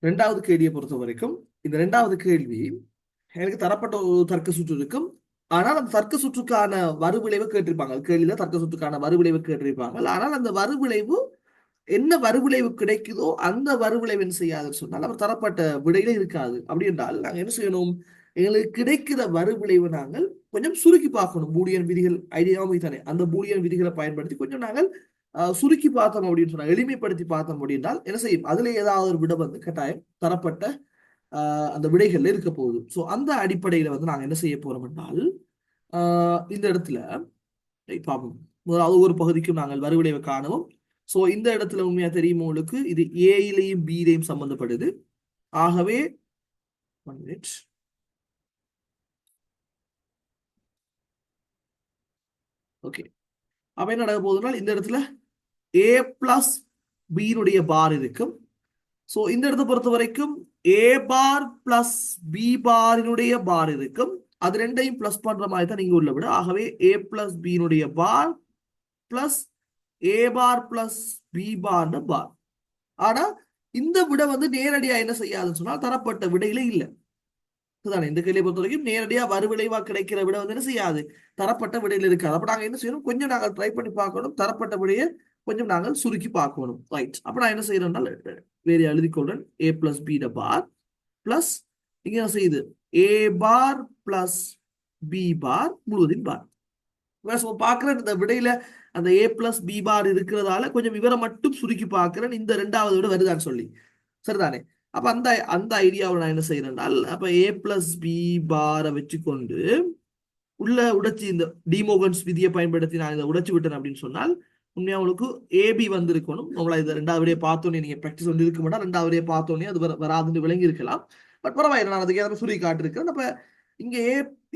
ரெண்டாவது கேள்வியை பொறுத்த வரைக்கும் இந்த ரெண்டாவது கேள்வி எனக்கு தரப்பட்ட ஒரு தர்க்க சுற்று இருக்கும். ஆனால் அந்த தர்க்க சுற்றுக்கான வறுவிளைவு கேட்டிருப்பாங்க. கேள்வியில தர்க்க சுற்றுக்கான வறுவிளைவு கேட்டிருப்பாங்க. ஆனால் அந்த வறுவிளைவு என்ன வறுவிளைவு கிடைக்குதோ அந்த வறுவிளைவு என்ன செய்யாதுன்னு சொன்னால் அவர் தரப்பட்ட விடையில இருக்காது. அப்படி என்றால் நாங்கள் என்ன செய்யணும், எங்களுக்கு கிடைக்கிற வறுவிளைவு நாங்கள் கொஞ்சம் சுருக்கி பார்க்கணும். பூலியன் விதிகள் ஐடியாவும் தானே, அந்த பூலியன் விதிகளை பயன்படுத்தி கொஞ்சம் நாங்கள் சுருக்கி பார்த்தோம் அப்படின்னு சொன்னா, எளிமைப்படுத்தி பார்த்தோம் அப்படின்னால் என்ன செய்யும், அதுல ஏதாவது ஒரு விட வந்து கட்டாயம் தரப்பட்ட அந்த விடைகள்ல இருக்க போகுது. ஸோ அந்த அடிப்படையில வந்து நாங்க என்ன செய்ய போறோம் என்றால் இந்த இடத்துல பார்ப்போம். முதலாவது ஒரு பகுதிக்கும் நாங்கள் வறுவிளைவை காணவும். ஸோ இந்த இடத்துல உண்மையா தெரியும் உங்களுக்கு, இது ஏயிலையும் பியிலையும் சம்பந்தப்படுது. ஆகவே ஓகே, அப்ப என்ன நடக்க போகுதுன்னா இந்த இடத்துல ஏ பிளஸ் பியினுடைய பார் இருக்கும். ஸோ இந்த இடத்தை பொறுத்த வரைக்கும் ஏ பார் பிளஸ் பி பாரினுடைய பார் இருக்கும். அது ரெண்டையும் பிளஸ் பண்ற மாதிரி தான் நீங்க உள்ள விட. ஆகவே ஏ plus பியினுடைய bar plus A bar plus B bar பார். ஆனா இந்த விட வந்து நேரடியா என்ன செய்யாதுன்னு சொன்னால் தரப்பட்ட விடையில இல்ல. இந்த கேள்வியை பொறுத்த வரைக்கும் நேரடியா வறுவிளைவா கிடைக்கிற விட வந்து என்ன செய்யாது, தரப்பட்ட விடையில இருக்காது. அப்ப நாங்க என்ன செய்யணும், கொஞ்சம் நாங்கள் ட்ரை பண்ணி பார்க்கணும், தரப்பட்ட விடையை கொஞ்சம் நாங்கள் சுருக்கி பார்க்கணும். ரைட், அப்ப நான் என்ன செய்யறேன்னா வேற எழுதிக்கொள்றேன். ஏ பிளஸ் பி பார் பிளஸ் இங்க என்ன செய்யுது, ஏ பார் பிளஸ் பி பார் முழுவதின் பார். பாக்குறேன் இந்த விடையில அந்த ஏ பிளஸ் பி பார் இருக்கிறதால கொஞ்சம் விவரம் மட்டும் சுருக்கி பார்க்கிறேன், இந்த ரெண்டாவது விட வருதான்னு சொல்லி. சரிதானே? அப்ப அந்த அந்த ஐடியாவில் நான் என்ன செய்யறேன்னா, அப்ப ஏ பிளஸ் பி பாரை வச்சுக்கொண்டு உள்ள உடைச்சி இந்த டிமோகன்ஸ் விதியை பயன்படுத்தி நான் இதை உடைச்சு விட்டேன் அப்படின்னு சொன்னால் உண்மையா உங்களுக்கு ஏபி வந்திருக்கணும். நம்மள இதை ரெண்டாவது விடையை பார்த்தோன்னே நீங்க ப்ராக்டிஸ் வந்து இருக்க மாட்டா, ரெண்டாவது விடையை பார்த்தோன்னே அது வராதுன்னு விளங்கி இருக்கலாம். பட் பரவாயில்லை, நான் அதுக்கு ஏதாவது சுருக்கி காட்டிருக்கேன். அப்ப இங்க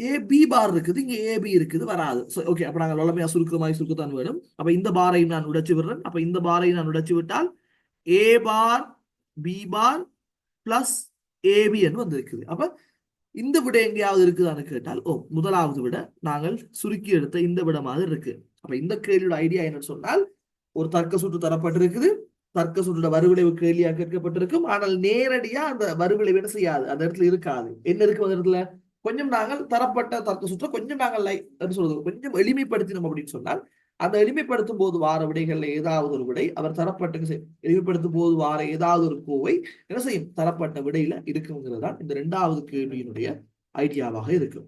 ஏ பி பார் இருக்குது, இங்க ஏபி இருக்குது, வராது. ஓகே, அப்ப நாங்கள் வளமையா சுருக்கமாய் சுருக்கத்தான் வேணும். அப்ப இந்த பாரையும் நான் உடைச்சு விடுறேன். அப்ப இந்த பாரையும் நான் உடைச்சு விட்டால் ஏ bar B bar plus AB என்று வந்திருக்குது. அப்ப இந்த விட எங்கேயாவது இருக்குதான்னு கேட்டால், முதலாவது விட நாங்கள் சுருக்கி எடுத்த இந்த விட மாதிரி இருக்கு. அப்ப இந்த கேள்வியோட ஐடியா என்னன்னு சொன்னால், ஒரு தர்க்க சுற்று தரப்பட்டிருக்குது, தர்க்க சுற்றோட வறுவிளைவு கேள்வியா கேட்கப்பட்டிருக்கும். ஆனால் நேரடியா அந்த வறுவிளைவு என்ன செய்யாது, அந்த இடத்துல இருக்காது. என்ன இருக்கு அந்த இடத்துல, கொஞ்சம் நாங்கள் தரப்பட்ட தர்க்க சுற்றை கொஞ்சம் நாங்கள் சொல்றது கொஞ்சம் எளிமைப்படுத்தினோம் அப்படின்னு சொன்னால், அந்த எளிமைப்படுத்தும் போது வார விடைகள்ல ஏதாவது ஒரு விடை அவர் தரப்பட்ட எளிமைப்படுத்தும் போது வார ஏதாவது ஒரு கோவை என்ன செய்யும், தரப்பட்ட விடையில இருக்குங்கிறது தான் இந்த இரண்டாவது கேள்வியினுடைய ஐடியாவாக இருக்கும்.